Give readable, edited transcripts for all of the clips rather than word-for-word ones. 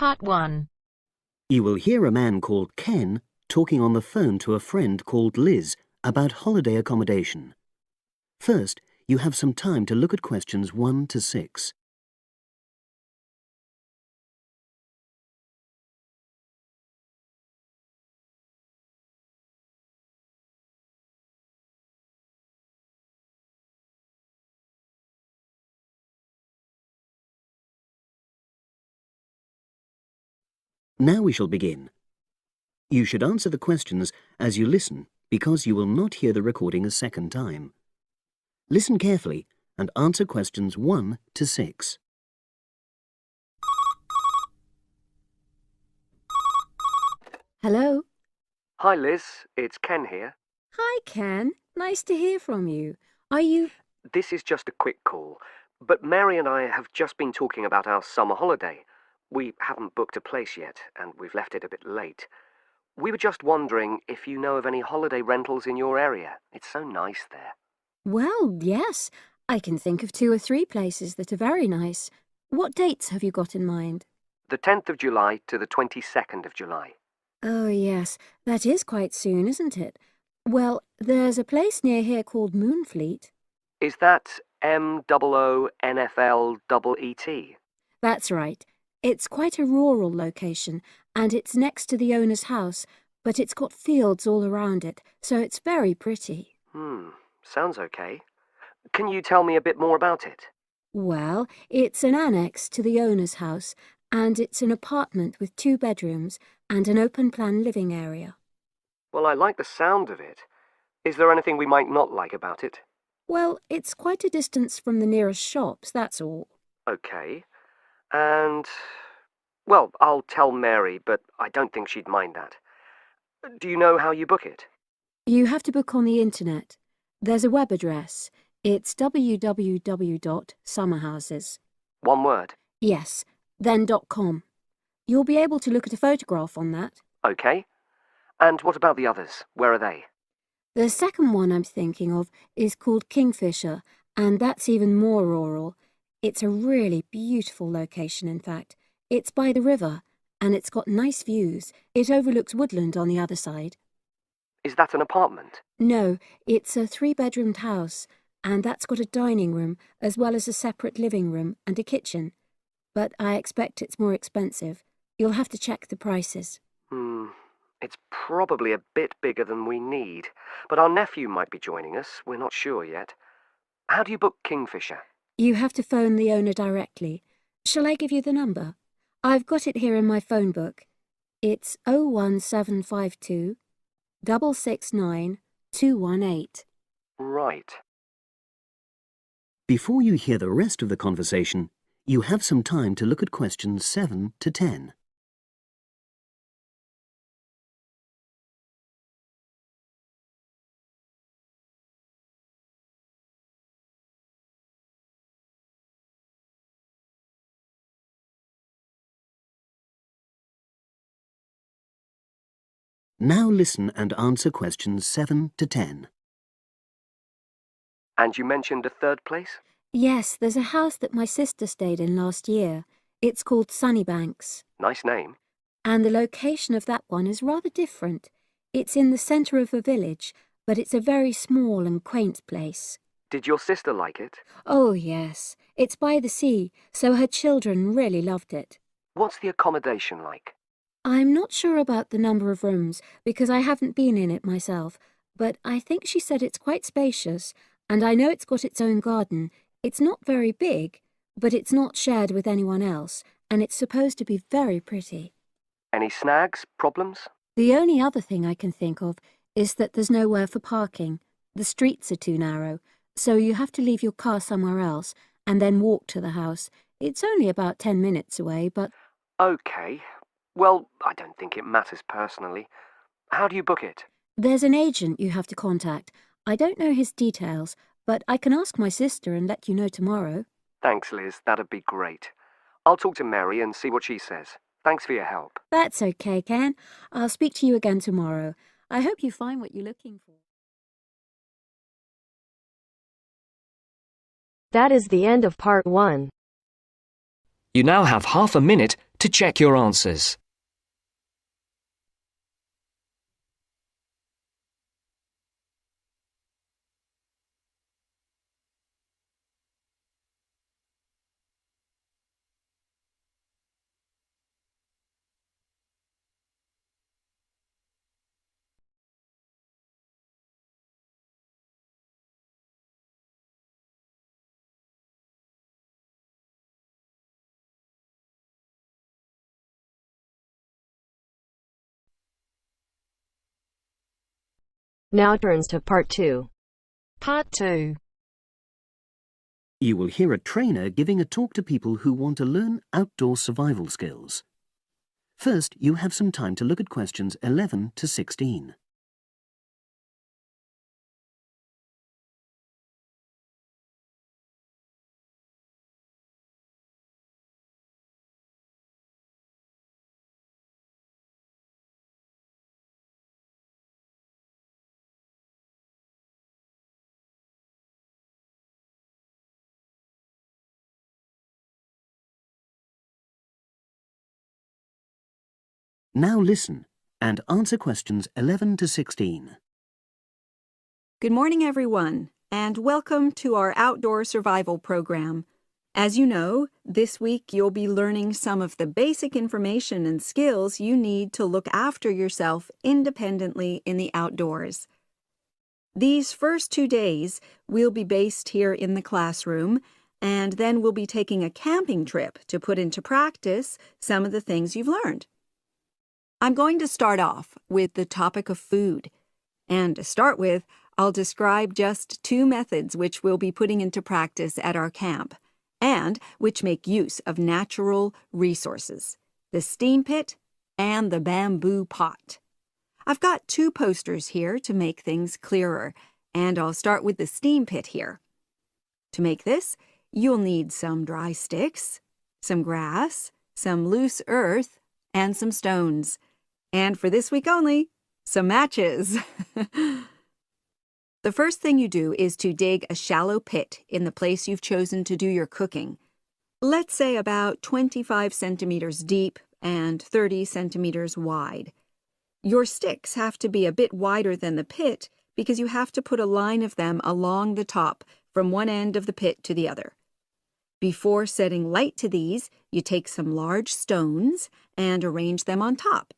Part 1. You will hear a man called Ken talking on the phone to a friend called Liz about holiday accommodation. First, you have some time to look at questions 1 to 6. Now we shall begin. You should answer the questions as you listen because you will not hear the recording a second time. Listen carefully and answer questions 1 to 6. Hello. Hi Liz, it's Ken here. Hi, Ken. Nice to hear from you. Are you... This is just a quick call, but Mary and I have just been talking about our summer holiday. We haven't booked a place yet, and we've left it a bit late. We were just wondering if you know of any holiday rentals in your area. It's so nice there. Well, yes. I can think of 2 or 3 places that are very nice. What dates have you got in mind? The 10th of July to the 22nd of July. Oh, yes. That is quite soon, isn't it? Well, there's a place near here called Moonfleet. Is that MOONFLEET? That's right. It's quite a rural location, and it's next to the owner's house, but it's got fields all around it, so it's very pretty. Sounds okay. Can you tell me a bit more about it? Well, it's an annex to the owner's house, and it's an apartment with 2 bedrooms and an open-plan living area. Well, I like the sound of it. Is there anything we might not like about it? Well, it's quite a distance from the nearest shops, that's all. Okay. And, well, I'll tell Mary, but I don't think she'd mind that. Do you know how you book it? You have to book on the internet. There's a web address. It's www.summerhouses. One word? Yes, then .com. You'll be able to look at a photograph on that. Okay. And what about the others? Where are they? The second one I'm thinking of is called Kingfisher, and that's even more rural. It's a really beautiful location, in fact. It's by the river, and it's got nice views. It overlooks woodland on the other side. Is that an apartment? No, it's a 3-bedroomed house, and that's got a dining room as well as a separate living room and a kitchen. But I expect it's more expensive. You'll have to check the prices. It's probably a bit bigger than we need, but our nephew might be joining us. We're not sure yet. How do you book Kingfisher? You have to phone the owner directly. Shall I give you the number? I've got it here in my phone book. It's 01752 669 218. Right. Before you hear the rest of the conversation, you have some time to look at questions 7 to 10. Now listen and answer questions 7 to 10. And you mentioned a third place? Yes, there's a house that my sister stayed in last year. It's called Sunnybanks. Nice name. And the location of that one is rather different. It's in the centre of a village, but it's a very small and quaint place. Did your sister like it? Oh, yes. It's by the sea, so her children really loved it. What's the accommodation like? I'm not sure about the number of rooms, because I haven't been in it myself, but I think she said it's quite spacious, and I know it's got its own garden. It's not very big, but it's not shared with anyone else, and it's supposed to be very pretty. Any snags? Problems? The only other thing I can think of is that there's nowhere for parking. The streets are too narrow, so you have to leave your car somewhere else and then walk to the house. It's only about 10 minutes away, but... Okay. Well, I don't think it matters personally. How do you book it? There's an agent you have to contact. I don't know his details, but I can ask my sister and let you know tomorrow. Thanks, Liz. That'd be great. I'll talk to Mary and see what she says. Thanks for your help. That's okay, Ken. I'll speak to you again tomorrow. I hope you find what you're looking for. That is the end of part 1. You now have half a minute to check your answers. Now turns to Part 2. Part 2. You will hear a trainer giving a talk to people who want to learn outdoor survival skills. First, you have some time to look at questions 11 to 16. Now listen and answer questions 11 to 16. Good morning, everyone, and welcome to our outdoor survival program. As you know, this week you'll be learning some of the basic information and skills you need to look after yourself independently in the outdoors. These first 2 days we'll be based here in the classroom, and then we'll be taking a camping trip to put into practice some of the things you've learned. I'm going to start off with the topic of food. And to start with, I'll describe just 2 methods which we'll be putting into practice at our camp, and which make use of natural resources, the steam pit and the bamboo pot. I've got 2 posters here to make things clearer, and I'll start with the steam pit here. To make this, you'll need some dry sticks, some grass, some loose earth, and some stones. And for this week only, some matches. The first thing you do is to dig a shallow pit in the place you've chosen to do your cooking. Let's say about 25 centimeters deep and 30 centimeters wide. Your sticks have to be a bit wider than the pit because you have to put a line of them along the top from one end of the pit to the other. Before setting light to these, you take some large stones and arrange them on top.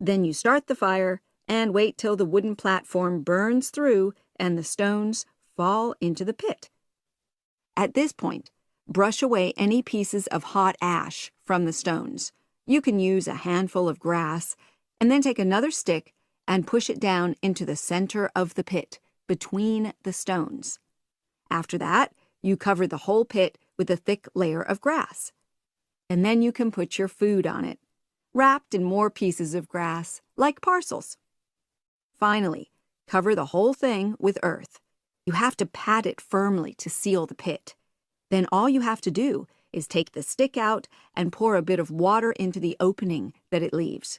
Then you start the fire and wait till the wooden platform burns through and the stones fall into the pit. At this point, brush away any pieces of hot ash from the stones. You can use a handful of grass, and then take another stick and push it down into the center of the pit, between the stones. After that, you cover the whole pit with a thick layer of grass. And then you can put your food on it, wrapped in more pieces of grass, like parcels. Finally, cover the whole thing with earth. You have to pat it firmly to seal the pit. Then all you have to do is take the stick out and pour a bit of water into the opening that it leaves.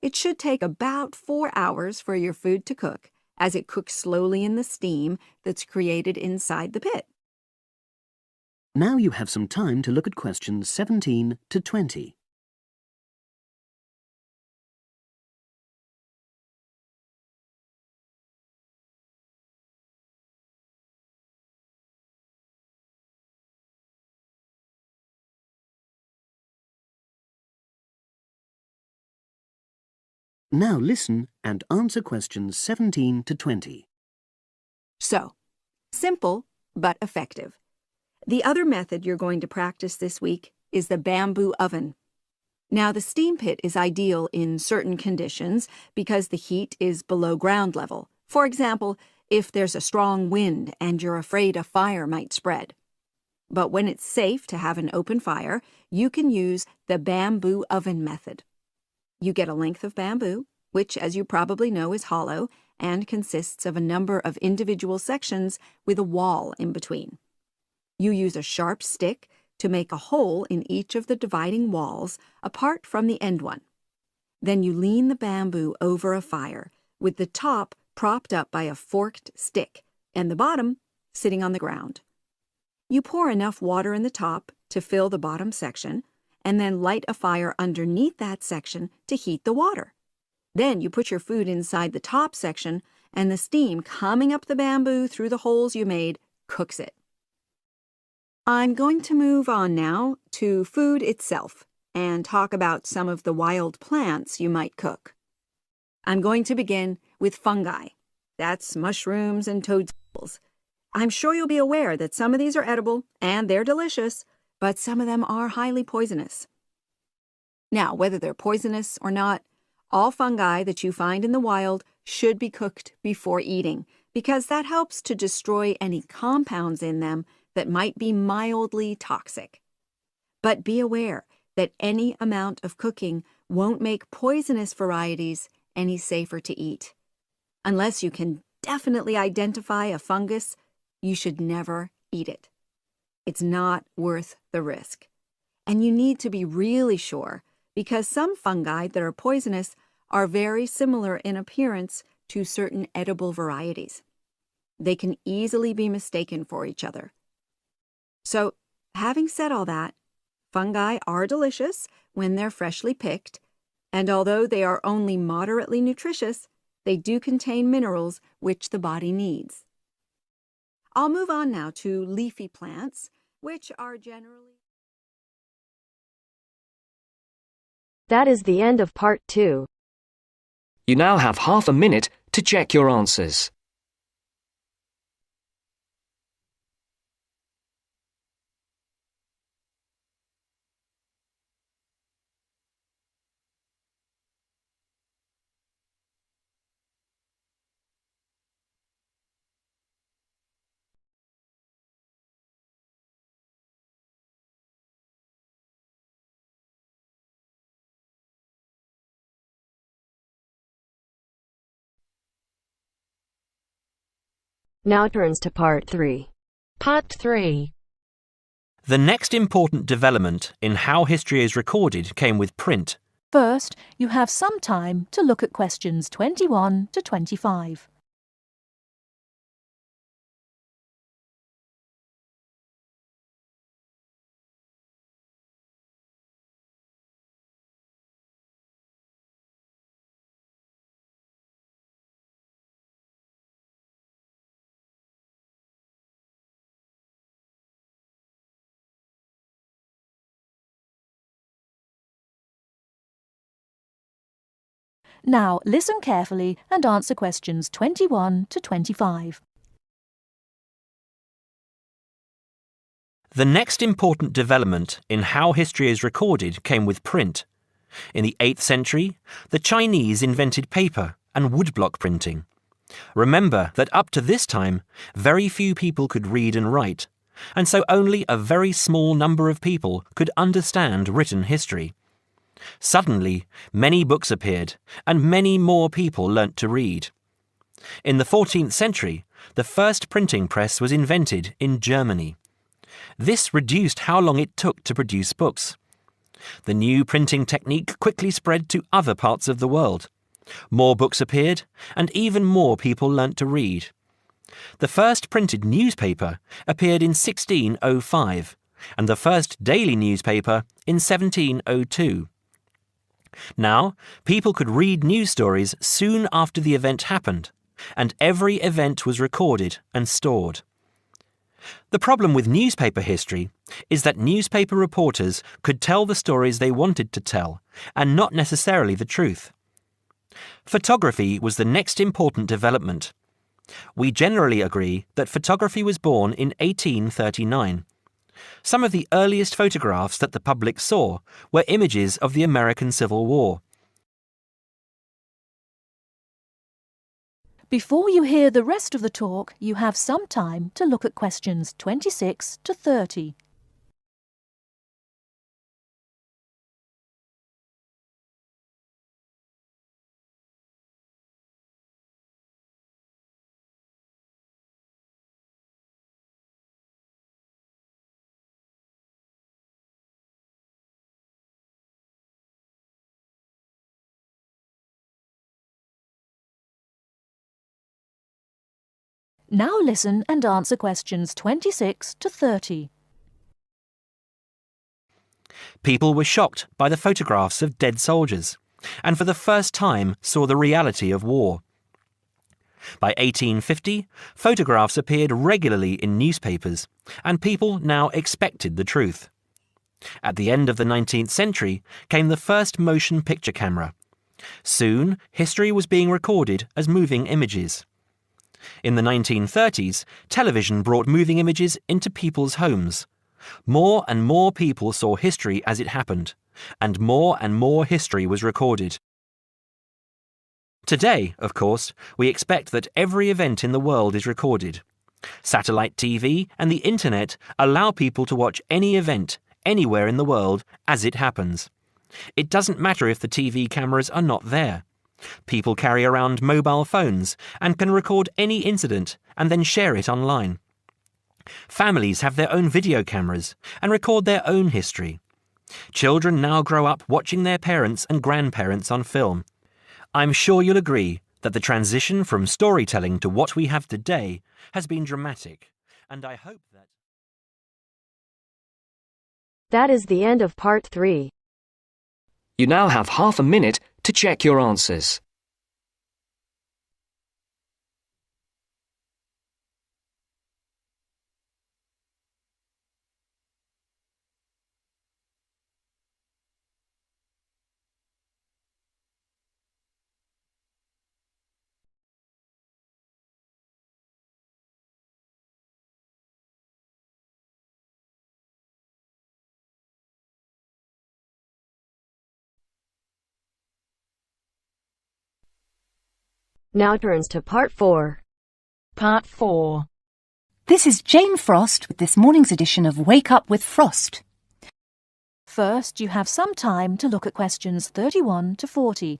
It should take about 4 hours for your food to cook, as it cooks slowly in the steam that's created inside the pit. Now you have some time to look at questions 17 to 20. Now listen and answer questions 17 to 20. So, simple but effective. The other method you're going to practice this week is the bamboo oven. Now, the steam pit is ideal in certain conditions because the heat is below ground level. For example, if there's a strong wind and you're afraid a fire might spread. But when it's safe to have an open fire, you can use the bamboo oven method. You get a length of bamboo, which, as you probably know, is hollow and consists of a number of individual sections with a wall in between. You use a sharp stick to make a hole in each of the dividing walls apart from the end one. Then you lean the bamboo over a fire, with the top propped up by a forked stick and the bottom sitting on the ground. You pour enough water in the top to fill the bottom section, and then light a fire underneath that section to heat the water. Then you put your food inside the top section, and the steam coming up the bamboo through the holes you made cooks it. I'm going to move on now to food itself and talk about some of the wild plants you might cook. I'm going to begin with fungi. That's mushrooms and toadstools. I'm sure you'll be aware that some of these are edible and they're delicious, but some of them are highly poisonous. Now, whether they're poisonous or not, all fungi that you find in the wild should be cooked before eating, because that helps to destroy any compounds in them that might be mildly toxic. But be aware that any amount of cooking won't make poisonous varieties any safer to eat. Unless you can definitely identify a fungus, you should never eat it. It's not worth the risk. And you need to be really sure, because some fungi that are poisonous are very similar in appearance to certain edible varieties. They can easily be mistaken for each other. So, having said all that, fungi are delicious when they're freshly picked, and although they are only moderately nutritious, they do contain minerals which the body needs. I'll move on now to leafy plants, which are generally... That is the end of part 2. You now have half a minute to check your answers. Now turns to part 3. Part 3. The next important development in how history is recorded came with print. First, you have some time to look at questions 21 to 25. Now listen carefully and answer questions 21 to 25. The next important development in how history is recorded came with print. In the 8th century, the Chinese invented paper and woodblock printing. Remember that up to this time, very few people could read and write, and so only a very small number of people could understand written history. Suddenly, many books appeared, and many more people learnt to read. In the 14th century, the first printing press was invented in Germany. This reduced how long it took to produce books. The new printing technique quickly spread to other parts of the world. More books appeared, and even more people learnt to read. The first printed newspaper appeared in 1605, and the first daily newspaper in 1702. Now, people could read news stories soon after the event happened, and every event was recorded and stored. The problem with newspaper history is that newspaper reporters could tell the stories they wanted to tell, and not necessarily the truth. Photography was the next important development. We generally agree that photography was born in 1839. Some of the earliest photographs that the public saw were images of the American Civil War. Before you hear the rest of the talk, you have some time to look at questions 26 to 30. Now listen and answer questions 26 to 30. People were shocked by the photographs of dead soldiers, and for the first time saw the reality of war. By 1850, photographs appeared regularly in newspapers, and people now expected the truth. At the end of the 19th century came the first motion picture camera. Soon, history was being recorded as moving images. In the 1930s, television brought moving images into people's homes. More and more people saw history as it happened, and more history was recorded. Today, of course, we expect that every event in the world is recorded. Satellite TV and the Internet allow people to watch any event, anywhere in the world, as it happens. It doesn't matter if the TV cameras are not there. People carry around mobile phones and can record any incident and then share it online. Families have their own video cameras and record their own history. Children now grow up watching their parents and grandparents on film. I'm sure you'll agree that the transition from storytelling to what we have today has been dramatic, and I hope that... That is the end of part 3. You now have half a minute to check your answers. Now turns to part 4. Part 4. This is Jane Frost with this morning's edition of Wake Up with Frost. First, you have some time to look at questions 31 to 40.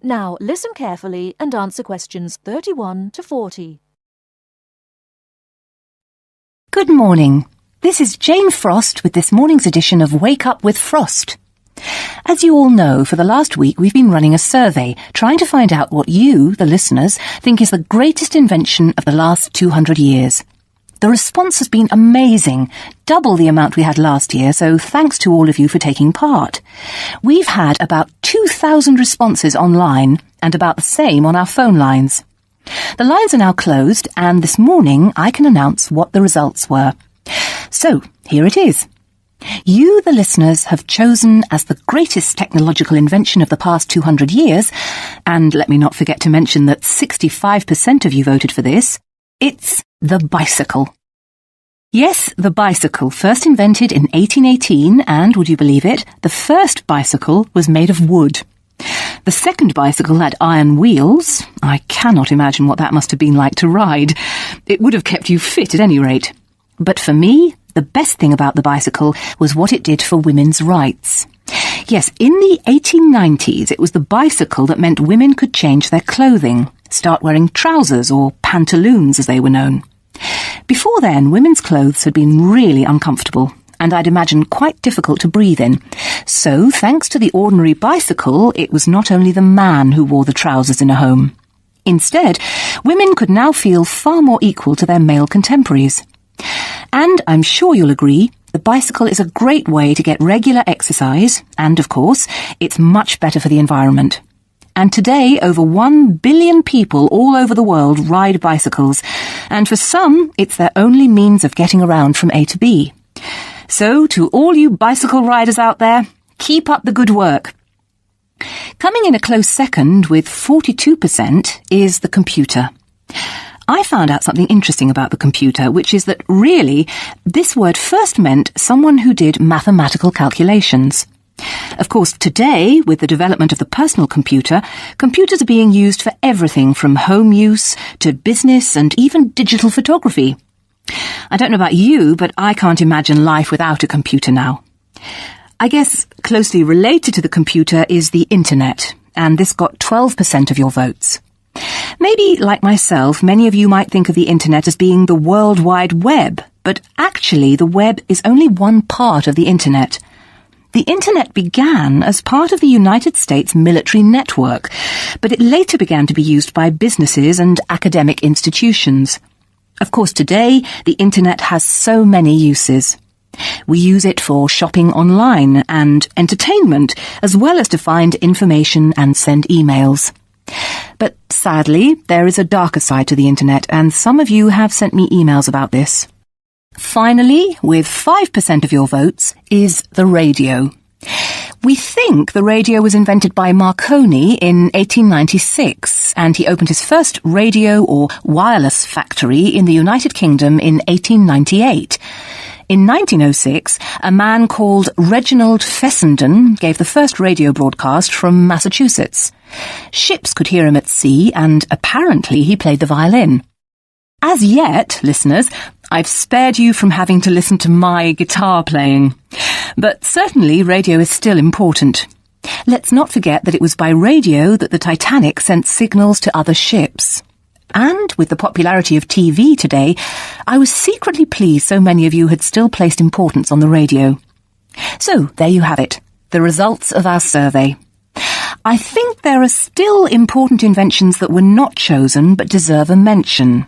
Now listen carefully and answer questions 31 to 40. Good morning. This is Jane Frost with this morning's edition of Wake Up with Frost. As you all know, for the last week we've been running a survey trying to find out what you, the listeners, think is the greatest invention of the last 200 years. The response has been amazing, double the amount we had last year, so thanks to all of you for taking part. We've had about 2,000 responses online and about the same on our phone lines. The lines are now closed, and this morning I can announce what the results were. So, here it is. You, the listeners, have chosen as the greatest technological invention of the past 200 years, and let me not forget to mention that 65% of you voted for this. It's the bicycle. Yes, the bicycle, first invented in 1818, and, would you believe it, the first bicycle was made of wood. The second bicycle had iron wheels. I cannot imagine what that must have been like to ride. It would have kept you fit at any rate. But for me, the best thing about the bicycle was what it did for women's rights. Yes, in the 1890s, it was the bicycle that meant women could change their clothing, start wearing trousers or pantaloons as they were known. Before then, women's clothes had been really uncomfortable, and I'd imagine quite difficult to breathe in. So, thanks to the ordinary bicycle, it was not only the man who wore the trousers in a home. Instead, women could now feel far more equal to their male contemporaries. And I'm sure you'll agree, the bicycle is a great way to get regular exercise, and of course, it's much better for the environment. And today, over 1 billion people all over the world ride bicycles, and for some, it's their only means of getting around from A to B. So, to all you bicycle riders out there, keep up the good work. Coming in a close second with 42% is the computer. I found out something interesting about the computer, which is that really, this word first meant someone who did mathematical calculations. Of course, today, with the development of the personal computer, computers are being used for everything from home use to business and even digital photography. I don't know about you, but I can't imagine life without a computer now. I guess closely related to the computer is the internet, and this got 12% of your votes. Maybe, like myself, many of you might think of the internet as being the World Wide Web, but actually the web is only one part of the internet. The internet began as part of the United States military network, but it later began to be used by businesses and academic institutions. Of course, today, the internet has so many uses. We use it for shopping online and entertainment, as well as to find information and send emails. But sadly, there is a darker side to the internet, and some of you have sent me emails about this. Finally, with 5% of your votes, is the radio. We think the radio was invented by Marconi in 1896, and he opened his first radio or wireless factory in the United Kingdom in 1898. In 1906, a man called Reginald Fessenden gave the first radio broadcast from Massachusetts. Ships could hear him at sea, and apparently he played the violin. As yet, listeners, I've spared you from having to listen to my guitar playing. But certainly radio is still important. Let's not forget that it was by radio that the Titanic sent signals to other ships. And with the popularity of TV today, I was secretly pleased so many of you had still placed importance on the radio. So, there you have it, the results of our survey. I think there are still important inventions that were not chosen but deserve a mention.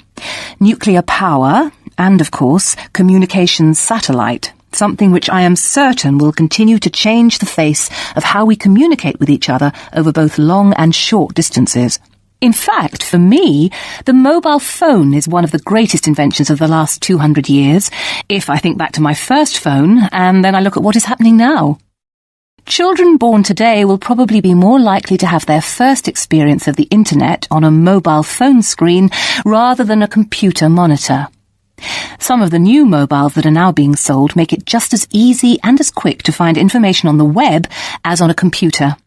Nuclear power and, of course, communications satellite, something which I am certain will continue to change the face of how we communicate with each other over both long and short distances. In fact, for me, the mobile phone is one of the greatest inventions of the last 200 years, if I think back to my first phone and then I look at what is happening now. Children born today will probably be more likely to have their first experience of the internet on a mobile phone screen rather than a computer monitor. Some of the new mobiles that are now being sold make it just as easy and as quick to find information on the web as on a computer.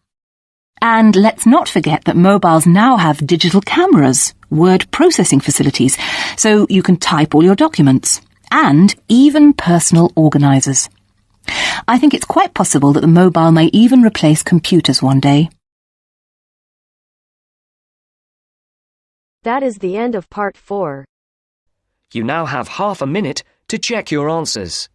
And let's not forget that mobiles now have digital cameras, word processing facilities, so you can type all your documents, and even personal organisers. I think it's quite possible that the mobile may even replace computers one day. That is the end of part 4. You now have half a minute to check your answers.